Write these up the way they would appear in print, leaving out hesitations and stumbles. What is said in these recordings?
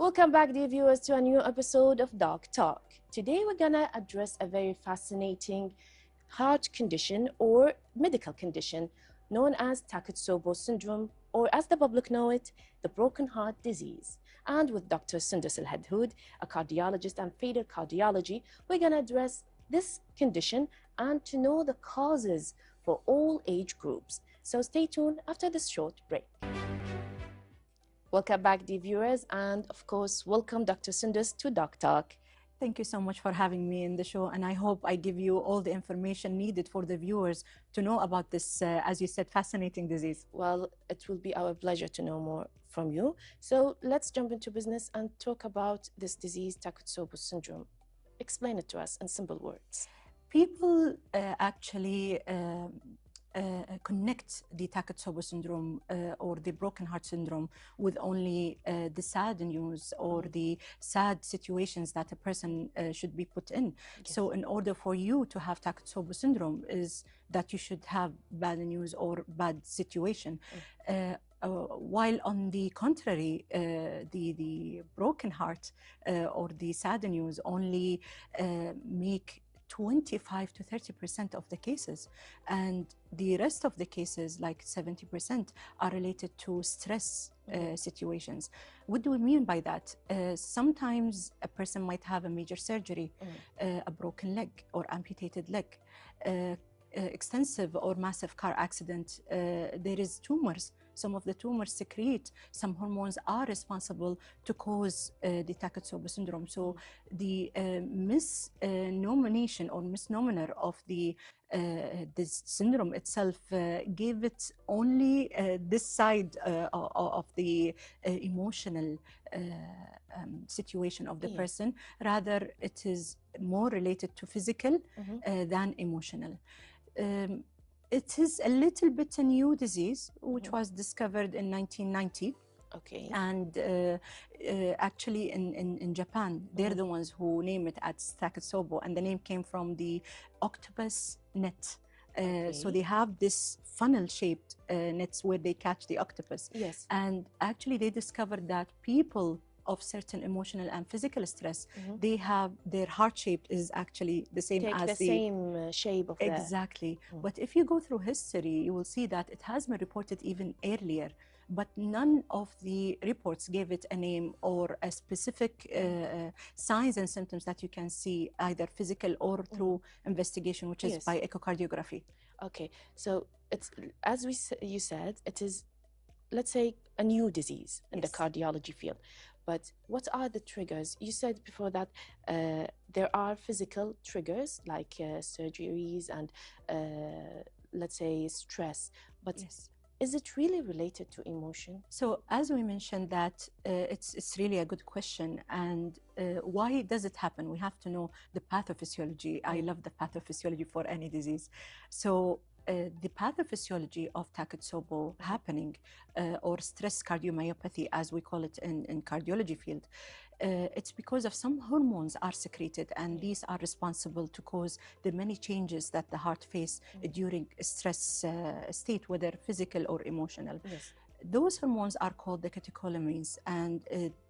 Welcome back, dear viewers, to a new episode of Doc Talk. Today, we're gonna address a very fascinating heart condition or medical condition known as Takotsubo syndrome, or as the public know it, the broken heart disease. And with Dr. Sundos Alhadhoud, a cardiologist and fatal cardiology, we're gonna address this condition and to know the causes for all age groups. So stay tuned after this short break. Welcome back, dear viewers, and of course, welcome Dr. Sundos to Doc Talk. Thank you so much for having me in the show, and I hope I give you all the information needed for the viewers to know about this, as you said, fascinating disease. Well, it will be our pleasure to know more from you. So let's jump into business and talk about this disease, Takotsubo syndrome. Explain it to us in simple words. People actually connect the Takotsubo syndrome or the broken heart syndrome with only the sad news or the sad situations that a person should be put in. Yes. So in order for you to have Takotsubo syndrome is that you should have bad news or bad situation. While on the contrary, the broken heart or the sad news only make 25 to 30% of the cases, and the rest of the cases, like 70%, are related to stress situations. What do we mean by that? Sometimes a person might have a major surgery, a broken leg or amputated leg, extensive or massive car accident. There is tumors. Some of the tumors secrete some hormones are responsible to cause the Takotsubo syndrome. So the misnomination or misnomer of this syndrome itself gave it only this side of the emotional situation of the person. Rather, it is more related to physical than emotional. It is a little bit a new disease, which was discovered in 1990. Okay. And actually in Japan, they're the ones who name it as Takotsubo, and the name came from the octopus net. So they have this funnel-shaped nets where they catch the octopus. Yes. And actually they discovered that people of certain emotional and physical stress, they have their heart shape is actually the same as the same shape of exactly. But if you go through history, you will see that it has been reported even earlier, but none of the reports gave it a name or a specific signs and symptoms that you can see either physical or through investigation, which is by echocardiography. Okay, so it's as you said, it is, let's say, a new disease in the cardiology field. But what are the triggers? You said before that there are physical triggers like surgeries and let's say stress. But is it really related to emotion? So as we mentioned that it's really a good question. And why does it happen? We have to know the pathophysiology. I love the pathophysiology for any disease. So the pathophysiology of Takotsubo happening or stress cardiomyopathy, as we call it in cardiology field, it's because of some hormones are secreted, and these are responsible to cause the many changes that the heart face during stress state, whether physical or emotional. Yes. Those hormones are called the catecholamines, and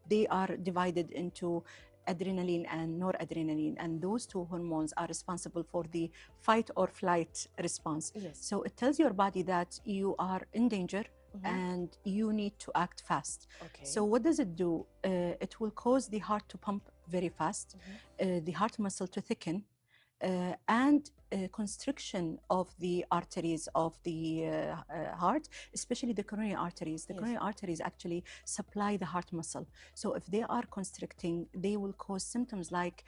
they are divided into adrenaline and noradrenaline, and those two hormones are responsible for the fight or flight response. Yes. So it tells your body that you are in danger and you need to act fast. Okay. So what does it do? It will cause the heart to pump very fast, the heart muscle to thicken, and constriction of the arteries of the heart, especially the coronary arteries. The coronary arteries actually supply the heart muscle. So if they are constricting, they will cause symptoms like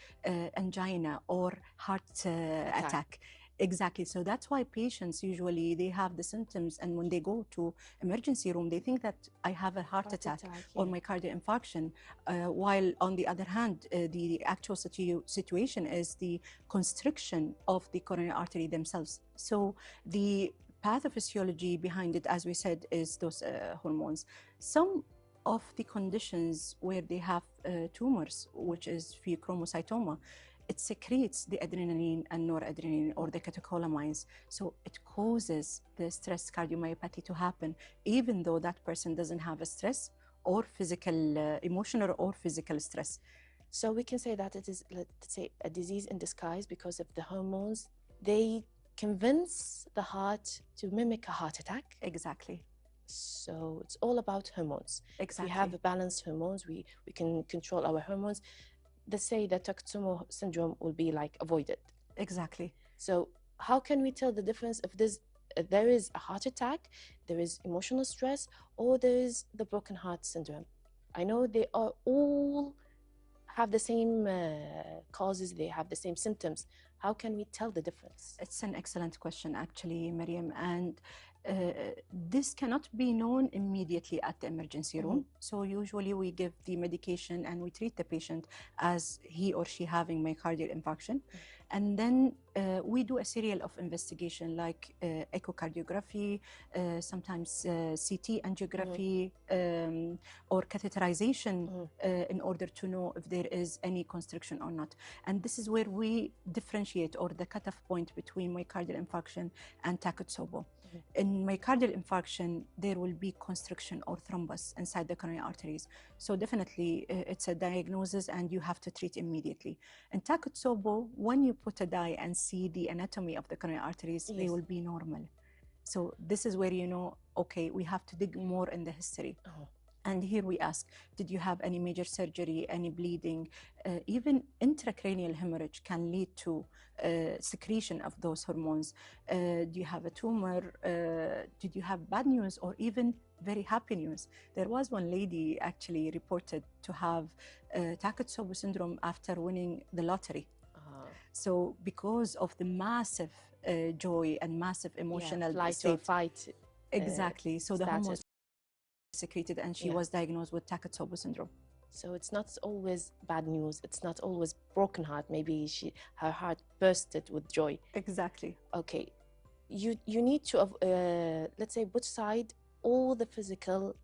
angina or heart attack. Exactly. So that's why patients usually they have the symptoms, and when they go to emergency room, they think that I have a heart attack or my cardiac infarction. While on the other hand, the actual situation is the constriction of the coronary artery themselves. So the pathophysiology behind it, as we said, is those hormones. Some of the conditions where they have tumors, which is pheochromocytoma, it secretes the adrenaline and noradrenaline or the catecholamines. So it causes the stress cardiomyopathy to happen, even though that person doesn't have a stress or physical, emotional or physical stress. So we can say that it is, let's say, a disease in disguise because of the hormones. They convince the heart to mimic a heart attack. Exactly. So it's all about hormones. Exactly. If we have balanced hormones, we can control our hormones. They say that Takotsubo syndrome will be like avoided. Exactly. So how can we tell the difference if there is a heart attack, there is emotional stress, or there is the broken heart syndrome? I know they are all have the same causes, they have the same symptoms. How can we tell the difference? It's an excellent question, actually, Mariam. And this cannot be known immediately at the emergency room. So usually we give the medication and we treat the patient as he or she having myocardial infarction. And then we do a serial of investigation like echocardiography, sometimes CT angiography, or catheterization in order to know if there is any constriction or not. And this is where we differentiate, or the cutoff point between myocardial infarction and Takotsubo. In myocardial infarction, there will be constriction or thrombus inside the coronary arteries. So definitely it's a diagnosis and you have to treat immediately. In Takotsubo, when you put a dye and see the anatomy of the coronary arteries, they will be normal. So this is where you know, okay, we have to dig more in the history. And here we ask, did you have any major surgery, any bleeding? Even intracranial hemorrhage can lead to secretion of those hormones. Do you have a tumor? Did you have bad news or even very happy news? There was one lady actually reported to have Takotsubo syndrome after winning the lottery. So because of the massive joy and massive emotional flight state. or fight. Exactly. So the hormones secreted and she was diagnosed with Takotsubo syndrome. So it's not always bad news, it's not always broken heart, maybe her heart bursted with joy. Exactly. Okay, you need to let's say put aside all the physical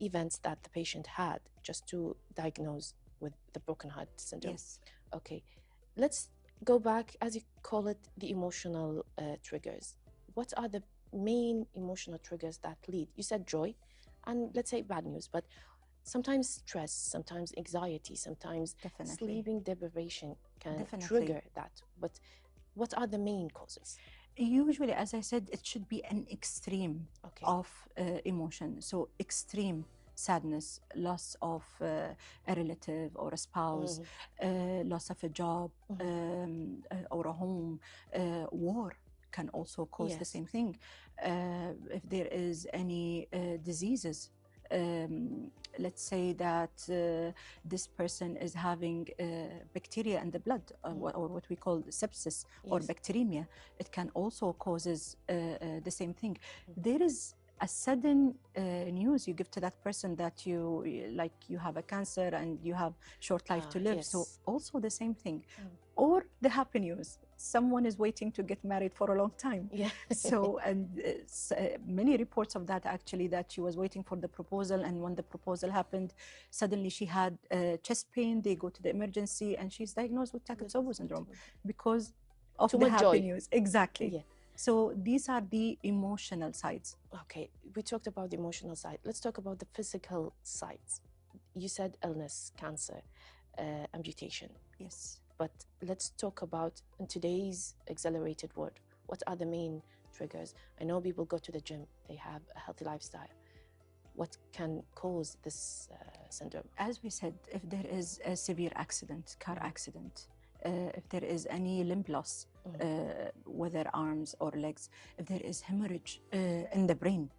events that the patient had just to diagnose with the broken heart syndrome. Yes. Okay, let's go back, as you call it, the emotional triggers. What are the main emotional triggers that lead? You said joy and let's say bad news, but sometimes stress, sometimes anxiety, sometimes sleeping deprivation can trigger that. But what are the main causes? Usually, as I said, it should be an extreme of emotion. So extreme sadness, loss of a relative or a spouse, loss of a job or a home, war can also cause the same thing. If there is any diseases, let's say that this person is having bacteria in the blood, or what we call sepsis or bacteremia, it can also causes the same thing. There is a sudden news you give to that person that you have a cancer and you have short life to live. So also the same thing. Or the happy news, someone is waiting to get married for a long time. So and many reports of that actually, that she was waiting for the proposal, and when the proposal happened, suddenly she had chest pain. They go to the emergency and she's diagnosed with Takotsubo syndrome because of the happy news. Exactly. So these are the emotional sides. Okay, we talked about the emotional side. Let's talk about the physical sides. You said illness, cancer, amputation. Yes. But let's talk about, in today's accelerated world, what are the main triggers? I know people go to the gym, they have a healthy lifestyle. What can cause this syndrome? As we said, if there is a severe accident, car accident, if there is any limb loss, whether arms or legs, if there is hemorrhage in the brain,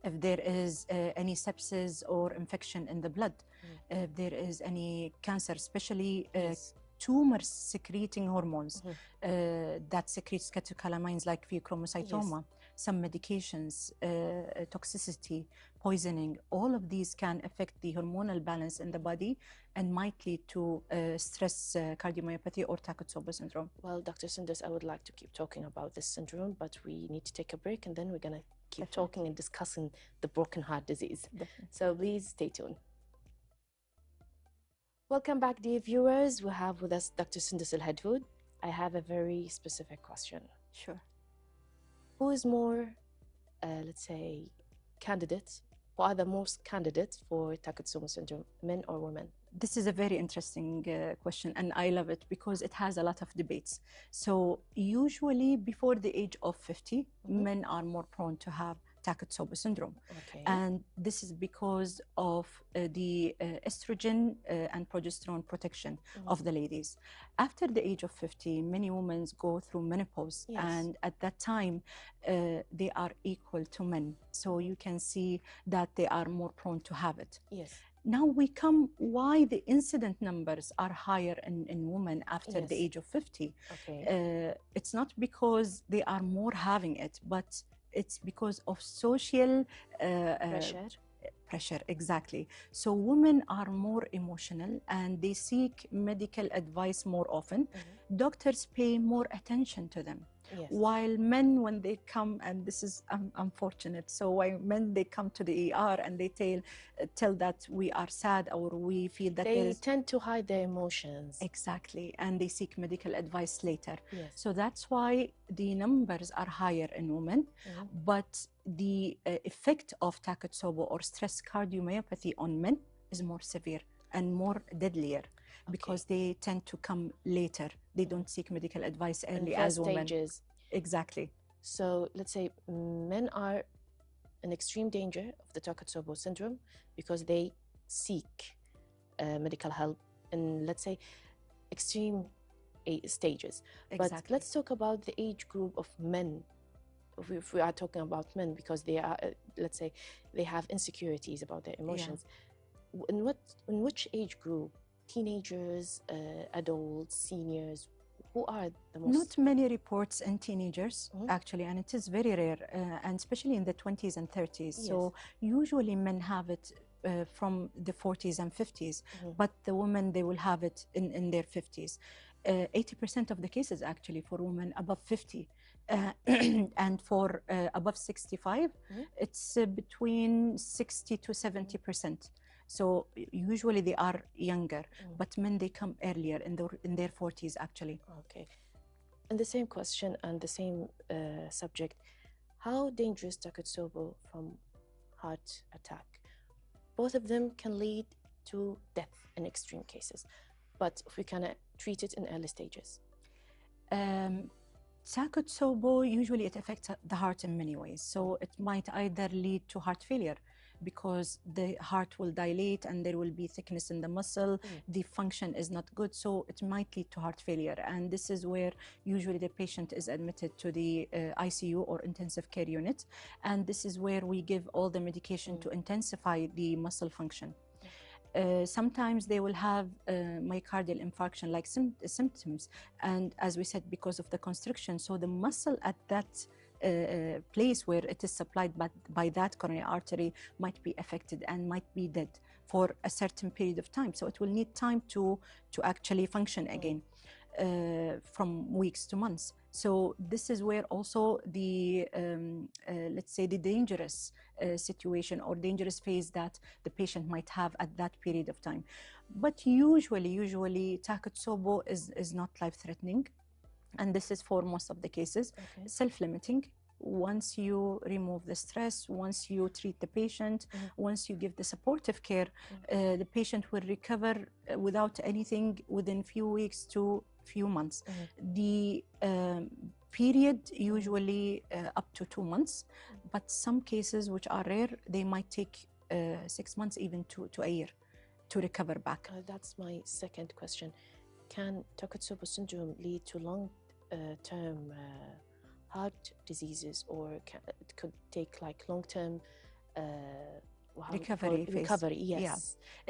if there is any sepsis or infection in the blood, if there is any cancer, especially tumor secreting hormones that secretes catecholamines like pheochromocytoma, some medications, toxicity, poisoning, all of these can affect the hormonal balance in the body and might lead to stress cardiomyopathy or Takotsubo syndrome. Well, Dr. Sundos, I would like to keep talking about this syndrome, but we need to take a break and then we're going to keep talking and discussing the broken heart disease. So please stay tuned. Welcome back, dear viewers. We have with us Dr. Sundos Alhadhoud. I have a very specific question. Sure. Who is more, let's say, candidate who are the most candidates for Takotsubo syndrome, men or women? This is a very interesting question, and I love it because it has a lot of debates. So usually before the age of 50, men are more prone to have Takotsubo syndrome. Okay. And this is because of the estrogen and progesterone protection of the ladies. After the age of 50, many women go through menopause, Yes. and at that time, they are equal to men. So you can see that they are more prone to have it. Yes. Now we come why the incident numbers are higher in women after the Yes. age of 50. Okay. It's not because they are more having it, but it's because of social pressure, exactly. So women are more emotional and they seek medical advice more often. Doctors pay more attention to them. Yes. While men, when they come, and this is unfortunate, so while men, they come to the ER and they tell that we are sad or we feel that they tend to hide their emotions. Exactly, and they seek medical advice later. Yes. So that's why the numbers are higher in women, but the effect of Takotsubo or stress cardiomyopathy on men is more severe and more deadlier. Because they tend to come later. They don't seek medical advice early as women. Stages. Exactly. So let's say men are in extreme danger of the Takotsubo syndrome because they seek medical help in, let's say, extreme stages. Exactly. But let's talk about the age group of men. If we are talking about men, because they are, let's say, they have insecurities about their emotions. Yeah. In which age group? Teenagers, adults, seniors, who are the most? Not many reports in teenagers, actually, and it is very rare, and especially in the 20s and 30s. Yes. So usually men have it from the 40s and 50s, but the women, they will have it in their 50s. 80% of the cases actually for women above 50, and for above 65, it's between 60 to 70%. So usually they are younger, but men, they come earlier in their 40s actually. Okay. And the same question and the same subject, how dangerous Takotsubo from heart attack? Both of them can lead to death in extreme cases, but if we can treat it in early stages. Takotsubo, usually it affects the heart in many ways. So it might either lead to heart failure, because the heart will dilate and there will be thickness in the muscle, the function is not good, so it might lead to heart failure. And this is where usually the patient is admitted to the ICU or intensive care unit, and this is where we give all the medication to intensify the muscle function. Sometimes they will have myocardial infarction like symptoms, and as we said, because of the constriction, so the muscle at that place where it is supplied by that coronary artery might be affected and might be dead for a certain period of time. So it will need time to actually function again, from weeks to months. So this is where also the, let's say, the dangerous situation or dangerous phase that the patient might have at that period of time. But usually Takotsubo is not life-threatening. And this is for most of the cases, self-limiting. Once you remove the stress, once you treat the patient, once you give the supportive care, the patient will recover without anything within few weeks to few months. The period usually up to 2 months, but some cases which are rare, they might take 6 months even to a year to recover back. That's my second question. Can Takotsubo syndrome lead to long-term heart diseases, or it could take like long-term recovery, yes. Yeah,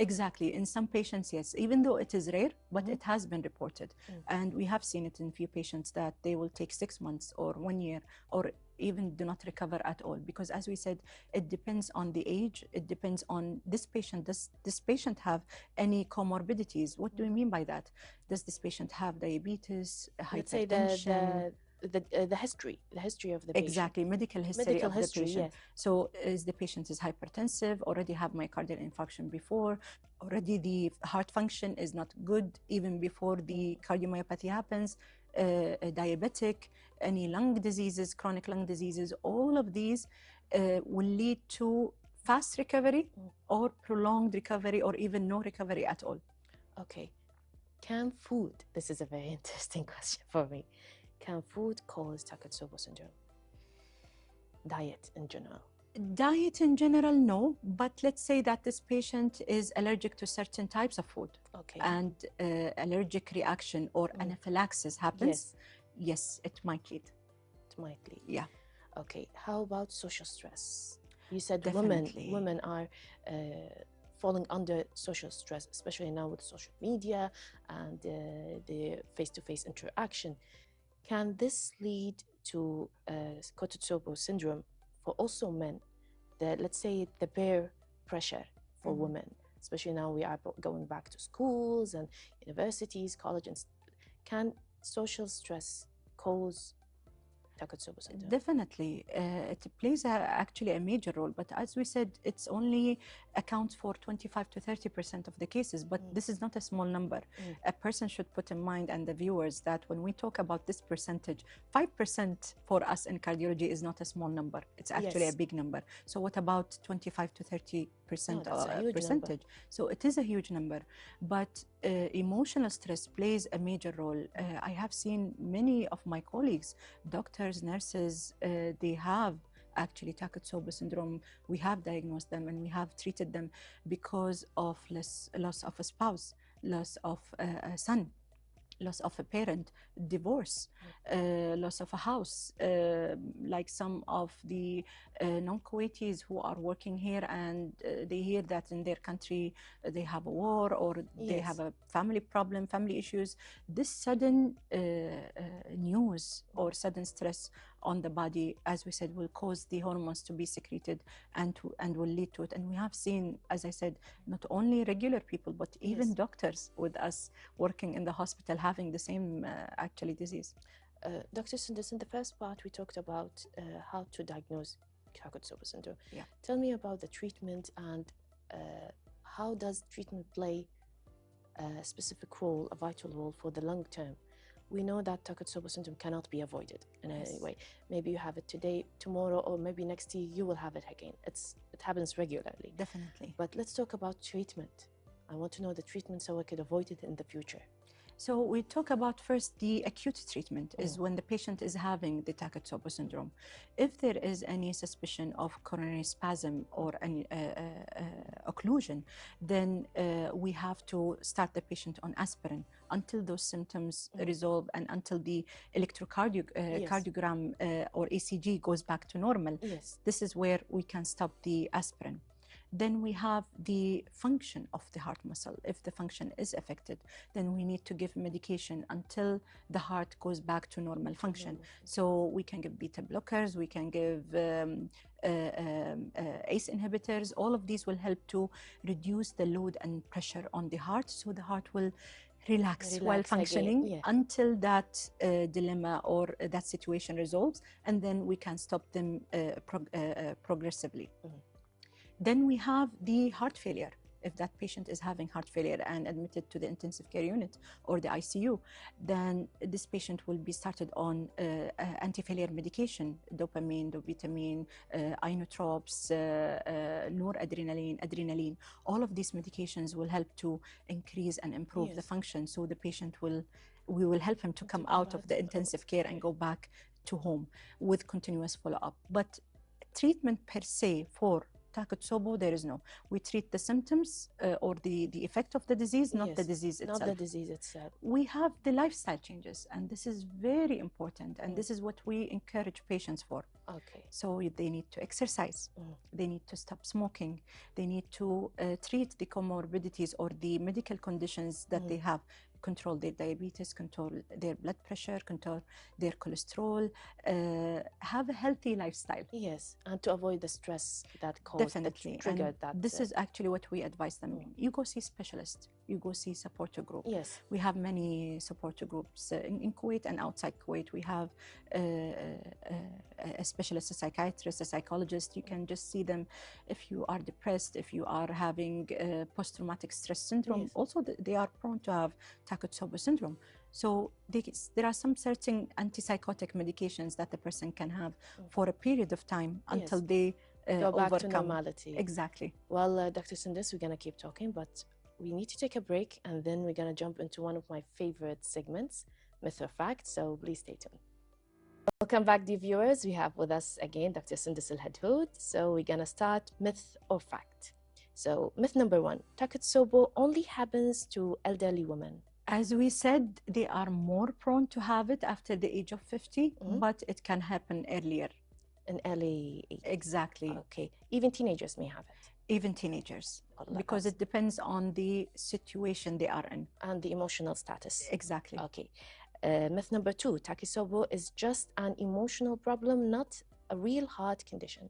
exactly. In some patients, yes, even though it is rare, but it has been reported. And we have seen it in few patients that they will take 6 months or 1 year, or even do not recover at all, because as we said, it depends on the age, it depends on this patient. Does this patient have any comorbidities? What do we mean by that? Does this patient have diabetes, hypertension? Let's say the history of the patient. Exactly, medical history of the patient. Yes. So is the patient is hypertensive, already have myocardial infarction before, already the heart function is not good even before the cardiomyopathy happens, diabetic, any lung diseases, chronic lung diseases, all of these will lead to fast recovery or prolonged recovery or even no recovery at all. Okay. Can food, this is a very interesting question for me, can food cause Takotsubo syndrome? Diet in general? Diet in general, no, but let's say that this patient is allergic to certain types of food, Okay. and allergic reaction or anaphylaxis happens, yes, it might lead. It might lead. Yeah. Okay, how about social stress? You said Definitely. women are falling under social stress, especially now with social media and the face-to-face interaction. Can this lead to Takotsubo syndrome for also men? Let's say the peer pressure for women, especially now we are going back to schools and universities, colleges. Can social stress cause Takotsubo syndrome? Definitely, it plays actually a major role, but as we said, it's only accounts for 25 to 30% of the cases, but this is not a small number. A person should put in mind, and the viewers, that when we talk about this percentage, 5% for us in cardiology is not a small number. It's actually a big number. So what about 25 to 30% percentage? So it is a huge number, but emotional stress plays a major role. I have seen many of my colleagues, doctors, nurses, they have actually Takotsubo syndrome. We have diagnosed them and we have treated them because of loss of a spouse, loss of a son, loss of a parent, divorce, loss of a house, like some of the non-Kuwaitis who are working here and they hear that in their country they have a war or they have a family problem, family issues. This sudden news or sudden stress on the body, as we said, will cause the hormones to be secreted and will lead to it. And we have seen, as I said, not only regular people, but even doctors with us working in the hospital having the same actually disease. Dr. Sundos, in the first part, we talked about how to diagnose Takotsubo syndrome. Yeah. Tell me about the treatment and how does treatment play a specific role, a vital role for the long term? We know that Takotsubo syndrome cannot be avoided in any way. Maybe you have it today, tomorrow, or maybe next year you will have it again. It happens regularly. Definitely. But let's talk about treatment. I want to know the treatment so I could avoid it in the future. So we talk about first the acute treatment is when the patient is having the Takotsubo syndrome. If there is any suspicion of coronary spasm or any occlusion, then we have to start the patient on aspirin until those symptoms resolve and until the electrocardiogram or ECG goes back to normal. This is where we can stop the aspirin. Then we have the function of the heart muscle. If the function is affected, then we need to give medication until the heart goes back to normal function. So we can give beta blockers, we can give ACE inhibitors. All of these will help to reduce the load and pressure on the heart, so the heart will relax while functioning until that dilemma or that situation resolves, and then we can stop them progressively. Then we have the heart failure. If that patient is having heart failure and admitted to the intensive care unit or the ICU, then this patient will be started on anti-failure medication, dopamine, dobutamine, inotropes, noradrenaline, adrenaline. All of these medications will help to increase and improve the function. So the patient we will help him to come out of the intensive care and go back to home with continuous follow-up. But treatment per se for Takotsubo, there is no. We treat the symptoms or the effect of the disease, not the disease itself. Not the disease itself. We have the lifestyle changes, and this is very important, and this is what we encourage patients for. Okay. So they need to exercise, they need to stop smoking, they need to treat the comorbidities or the medical conditions that they have, control their diabetes, control their blood pressure, control their cholesterol, have a healthy lifestyle. Yes, and to avoid the stress that caused, definitely that triggered that. This is actually what we advise them. You go see specialists, you go see supporter group. Yes. We have many supporter groups in Kuwait and outside Kuwait. We have a specialist, a psychiatrist, a psychologist. You can just see them if you are depressed, if you are having post-traumatic stress syndrome. Also, they are prone to have Takotsubo syndrome. So there are some certain antipsychotic medications that the person can have for a period of time until they go back to overcome. normality. Exactly. Well, Dr. Sundos, we're going to keep talking, but we need to take a break, and then we're going to jump into one of my favorite segments, Myth or Fact, so please stay tuned. Welcome back, dear viewers. We have with us again Dr. Sundos Alhadhoud. So we're going to start Myth or Fact. So myth number 1, takotsubo only happens to elderly women. As we said, they are more prone to have it after the age of 50, but it can happen earlier. In early age. Exactly. Okay. Even teenagers may have it. Even teenagers, because it depends on the situation they are in. And the emotional status. Exactly. Okay. Myth number 2, takotsubo is just an emotional problem, not a real heart condition.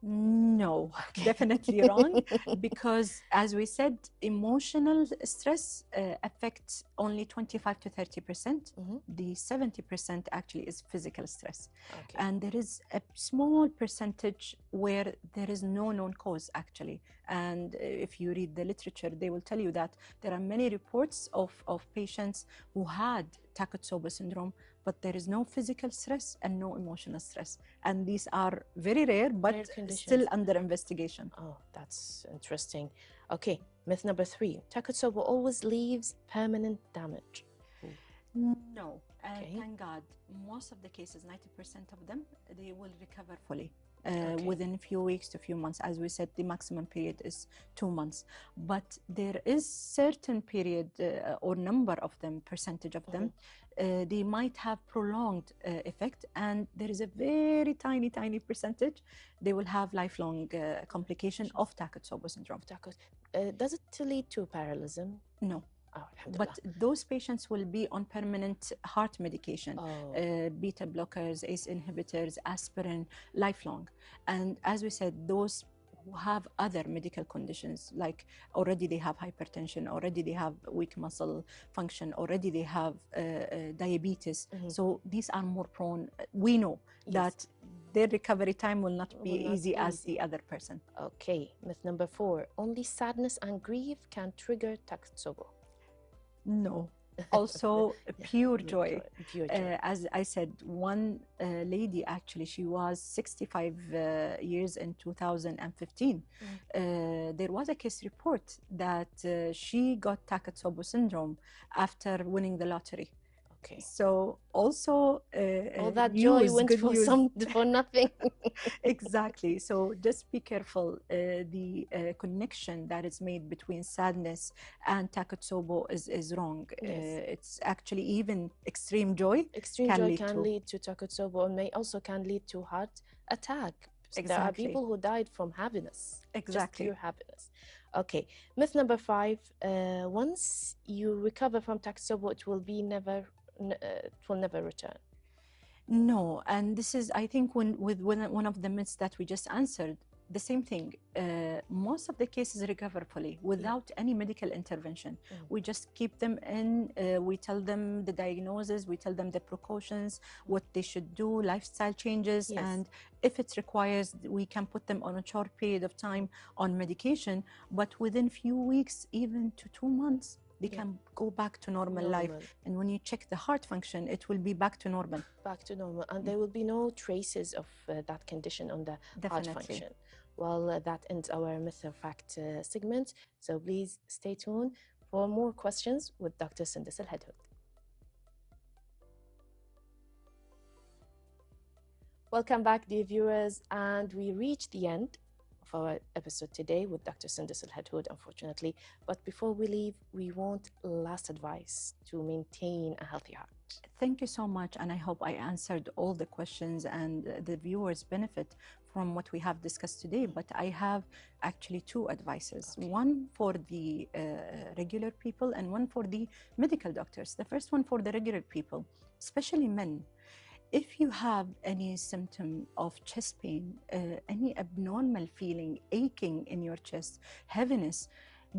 No, definitely wrong, because as we said, emotional stress affects only 25 to 30%. The 70% actually is physical stress. Okay. And there is a small percentage where there is no known cause actually. And if you read the literature, they will tell you that there are many reports of patients who had takotsubo syndrome, but there is no physical stress and no emotional stress. And these are very rare, but still under investigation. Oh, that's interesting. Okay, myth number 3, takotsubo always leaves permanent damage. No, thank God. Most of the cases, 90% of them, they will recover fully. Within a few weeks to a few months. As we said, the maximum period is 2 months. But there is certain period or number of them, percentage of them, they might have prolonged effect, and there is a very tiny percentage they will have lifelong complication of takotsubo syndrome. Does it lead to parallelism? No. Oh, but those patients will be on permanent heart medication, beta blockers, ACE inhibitors, aspirin, lifelong. And as we said, those who have other medical conditions, like already they have hypertension, already they have weak muscle function, already they have diabetes. So these are more prone. We know that their recovery time will not be easy as the other person. Okay, myth number 4, only sadness and grief can trigger takotsubo. No, also pure joy. Pure joy. As I said, one lady actually, she was 65 years in 2015. There was a case report that she got takotsubo syndrome after winning the lottery. Okay. So also all that joy went for nothing. Exactly. So just be careful. The connection that is made between sadness and takotsubo is wrong. It's actually even extreme joy. Extreme joy can lead to takotsubo, and may also can lead to heart attack. Exactly. There are people who died from happiness. Exactly. Just pure happiness. Okay. Myth number 5, once you recover from takotsubo, it will never return. No, and this is, I think, with one of the myths that we just answered, the same thing. Most of the cases recover fully without any medical intervention. We just keep them in, we tell them the diagnosis, we tell them the precautions, what they should do, lifestyle changes, and if it requires, we can put them on a short period of time on medication, but within few weeks, even to 2 months, they can go back to normal life. And when you check the heart function, it will be back to normal. Back to normal. And there will be no traces of that condition on the heart function. Well, that ends our Myth or Fact segment. So please stay tuned for more questions with Dr. Sundos Alhadhoud. Welcome back, dear viewers. And we reached the end of our episode today with Dr. Sundos Alhadhoud, unfortunately. But before we leave, we want last advice to maintain a healthy heart. Thank you so much, and I hope I answered all the questions and the viewers benefit from what we have discussed today. But I have actually 2 advices, one for the regular people and one for the medical doctors. The first one for the regular people, especially men. If you have any symptom of chest pain, any abnormal feeling, aching in your chest, heaviness,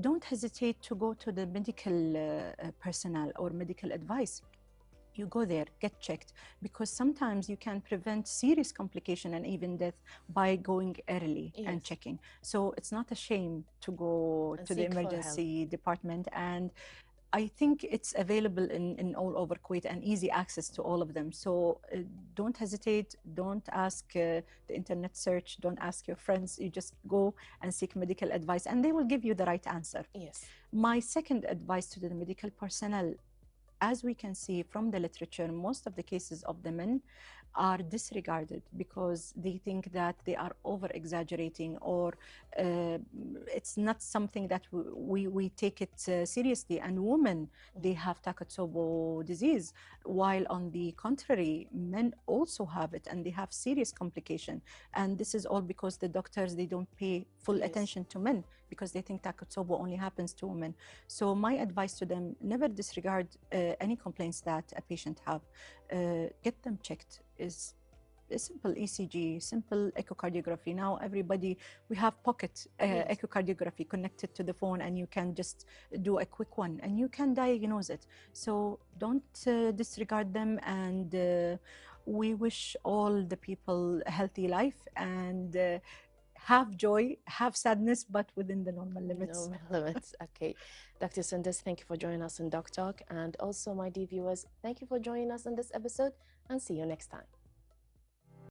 don't hesitate to go to the medical personnel or medical advice. You go there, get checked, because sometimes you can prevent serious complication and even death by going early and checking. So it's not a shame to go to the emergency department and I think it's available in all over Kuwait and easy access to all of them. So don't hesitate, don't ask the internet search, don't ask your friends. You just go and seek medical advice and they will give you the right answer. Yes. My second advice to the medical personnel, as we can see from the literature, most of the cases of the men are disregarded because they think that they are over exaggerating, or it's not something that we take it seriously. And women, they have Takotsubo disease, while on the contrary, men also have it and they have serious complication. And this is all because the doctors, they don't pay full attention to men because they think Takotsubo only happens to women. So my advice to them, never disregard any complaints that a patient have. Get them checked. Is a simple ECG, simple echocardiography. Now everybody, we have pocket echocardiography connected to the phone, and you can just do a quick one and you can diagnose it. So don't disregard them, and we wish all the people a healthy life, and have joy, have sadness, but within the normal limits. Normal limits. Okay. Dr. Sundos, thank you for joining us on DocTalk. And also, my dear viewers, thank you for joining us on this episode, and see you next time.